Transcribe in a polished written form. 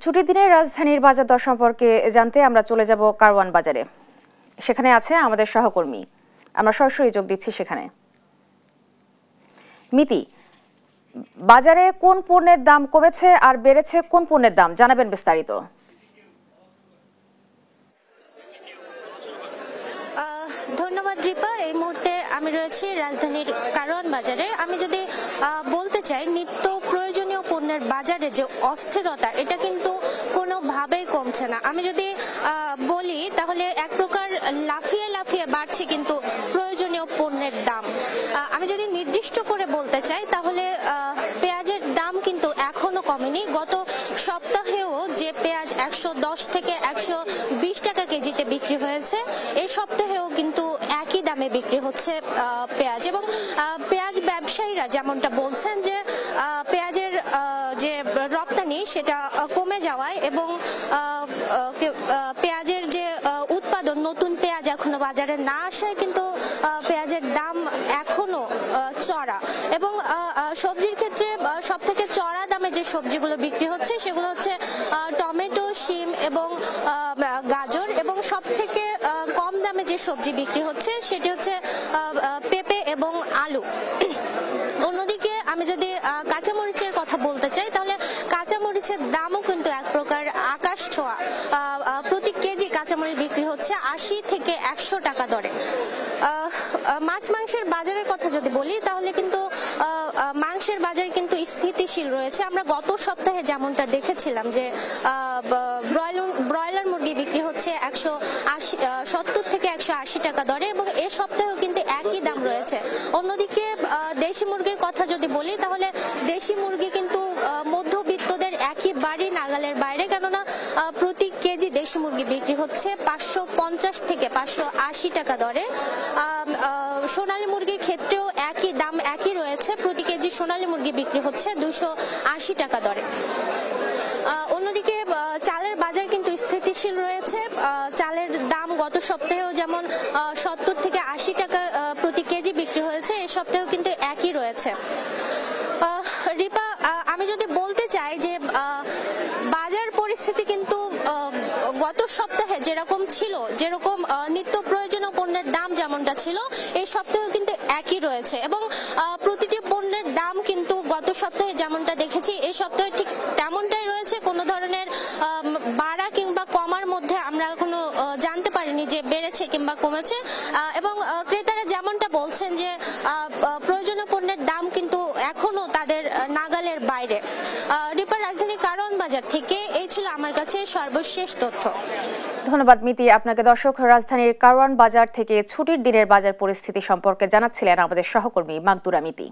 ছুটির দিনের রাজধানীর বাজার দর সম্পর্কে জানতে আমরা চলে যাব কারওয়ান বাজারে। সেখানে আছে আমাদের সহকর্মী, আমরা সরাসরি যোগ দিচ্ছি সেখানে। মিতি, বাজারে কোন পণ্যের দাম কমেছে আর বেড়েছে কোন পণ্যের দাম জানাবেন বিস্তারিত। ধন্যবাদ রিপা। এই মুহূর্তে আমি রয়েছি রাজধানীর কারওয়ান বাজারে। আমি যদি বলতে চাই, নিত্য প্রয়োজনীয় পণ্যের বাজারে যে অস্থিরতা, এটা কিন্তু কোনোভাবেই কমছে না। আমি যদি বলি তাহলে এক প্রকার লাফিয়ে লাফিয়ে বাড়ছে কিন্তু প্রয়োজনীয় পণ্যের দাম। আমি যদি নির্দিষ্ট করে বলতে চাই তাহলে পেঁয়াজের দাম কিন্তু এখনো কমেনি। গত সপ্তাহেও যে পেঁয়াজ 110 থেকে 120 টাকা কেজিতে বিক্রি হয়েছে, এই সপ্তাহেও কিন্তু একই দামে বিক্রি হচ্ছে পেঁয়াজ। এবং পেঁয়াজ ব্যবসায়ীরা যেমনটা বলছেন যে পেঁয়াজের যে রপ্তানি সেটা কমে যাওয়ায় এবং পেঁয়াজের যে উৎপাদন, নতুন পেঁয়াজ এখনো বাজারে না আসায় কিন্তু পেঁয়াজের দাম এখনো চড়া। এবং সবজির ক্ষেত্রে সব থেকে চড়া দামে যে সবজিগুলো বিক্রি হচ্ছে সেগুলো হচ্ছে টমেটো, শিম এবং গাজর। এবং সব থেকে কম দামে যে সবজি বিক্রি হচ্ছে সেটি হচ্ছে পেঁপে এবং আলু। অন্যদিকে আমি যদি কাঁচামরিচের কথা বলতে চাই তাহলে কাঁচামরিচের দামও কিন্তু এক প্রকার আকাশ ছোঁয়া। প্রতি কেজি কাঁচামরিচ বিক্রি হচ্ছে 80 থেকে 100 টাকা দরে। মাছ মাংসের বাজারের কথা যদি বলি তাহলে কিন্তু মাংসের বাজার কিন্তু স্থিতিশীল রয়েছে। আমরা গত সপ্তাহে যেমনটা দেখেছিলাম যে ব্রয়লার মুরগি বিক্রি হচ্ছে 170 থেকে 180 টাকা দরে এবং এ সপ্তাহেও কিন্তু একই দাম রয়েছে। অন্যদিকে দেশি মুরগির কথা যদি বলি তাহলে দেশি মুরগি কিন্তু মধ্যবিত্তদের একেবারেই নাগালের বাইরে, কেননা প্রতি কেজি দেশি মুরগি বিক্রি হচ্ছে 550 থেকে 580 টাকা দরে। সোনালী মুরগির ক্ষেত্রেও একই দাম একই রয়েছে, প্রতি কেজি সোনালী মুরগি বিক্রি হচ্ছে 280 টাকা দরে। অন্যদিকে চালের বাজার কিন্তু স্থিতিশীল রয়েছে। চালের দাম গত সপ্তাহেও যেমন 70 থেকে 80 টাকা প্রতি কেজি বিক্রি হয়েছে, এই সপ্তাহেও কিন্তু একই রয়েছে। রিপা, আমি যদি বলতে চাই যে বাজার পরিস্থিতি কিন্তু গত সপ্তাহে যেরকম ছিল, যেরকম নিত্য প্রয়োজনীয় পণ্যের দাম যেমনটা ছিল, এই সপ্তাহেও কিন্তু একই রয়েছে। এবং প্রতিটি পণ্যের দাম কিন্তু গত সপ্তাহে যেমনটা দেখেছি এই সপ্তাহে ঠিক তেমনটাই রয়েছে। কোনো ধরনের বাড়া কিংবা কমার মধ্যে আমরা এখনো জানতে পারিনি যে বেড়েছে কিংবা কমেছে। এবং ক্রেতারা যেমনটা বলছেন যে প্রয়োজনীয় পণ্যের দাম কিন্তু এখনো তাদের নাগালের বাইরে। রিপা, রাজধানী কারওয়ান বাজার থেকে এই ছিল আমার কাছে সর্বশেষ তথ্য। ধন্যবাদ মিতি আপনাকে। দর্শক, রাজধানীর কারওয়ান বাজার থেকে ছুটির দিনের বাজার পরিস্থিতি সম্পর্কে জানাচ্ছিলেন আমাদের সহকর্মী মাকদুরা মিতি।